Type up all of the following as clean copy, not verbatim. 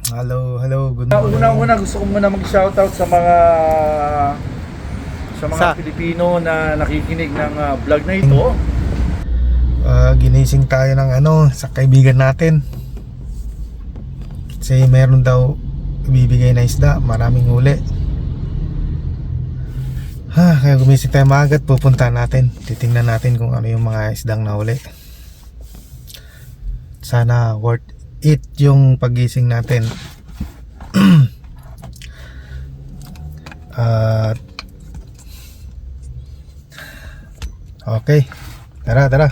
Hello, good morning. Una gusto ko muna mag-shoutout sa mga Pilipino na nakikinig ng vlog na ito. Ginising tayo ng sa kaibigan natin. Kasi meron daw ibibigay na isda, maraming huli. Kaya gumising tayo maaga at pupunta natin. Titingnan natin kung ano yung mga isdang nahuli. Sana worth it yung pagising natin. Okay, tara.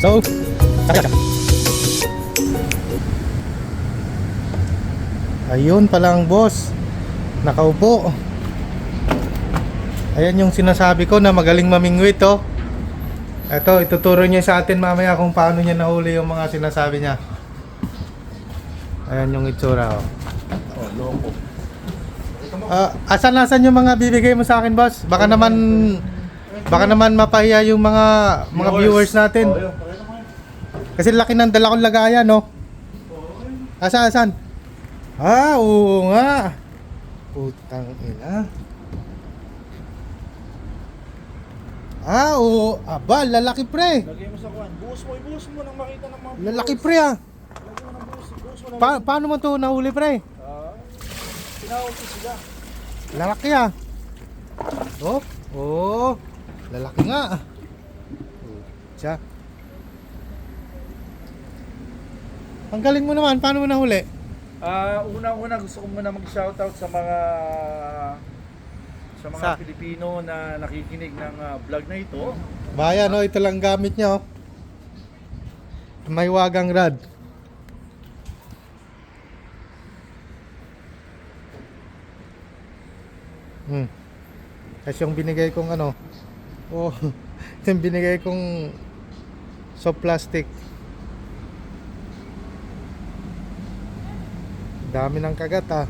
So. Ayun palang boss, nakaupo. Ayan yung sinasabi ko na magaling mamingwit oh. Ito, ituturo niya sa atin mamaya kung paano niya nahuli yung mga sinasabi niya. Ayan yung itsura oh. Loko. Asan yung mga bibigay mo sa akin boss? Baka naman mapahiya yung mga viewers natin. Kasi laki ng dala kong lagayan, no? Asan? Oo nga. Putang ina. Oo. Aba, lalaki pre. Lagay mo sa kuwan. Buhos mo nang makita ng mga Lalaki pre ah. Lagay mo ng buhos mo nang Paano mo to nahuli pre? tinawag ko sila. Lalaki ah. Oh. Lalaki nga. Siya. Ang galing mo naman, paano mo nahuli? Una gusto ko muna mag-shoutout sa mga Pilipino na nakikinig ng vlog na ito. Bayan, ito lang gamit niya, oh. May wagang rod. Kasi yung binigay kong yung binigay kong soft plastic. Dami ng kagat ah.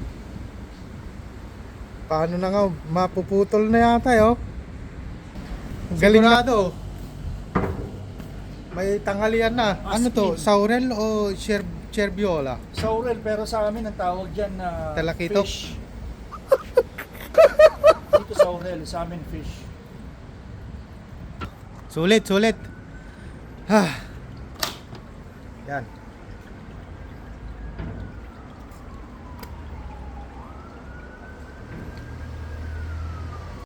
Paano na nga, mapuputol na yata oh. Galing na to. May tanghalian na. Ano to? Saurel o Cherviola? Saurel, pero sa amin ang tawag dyan na Talakitok? fish. Dito saurel, sa amin fish. Sulit. Yan.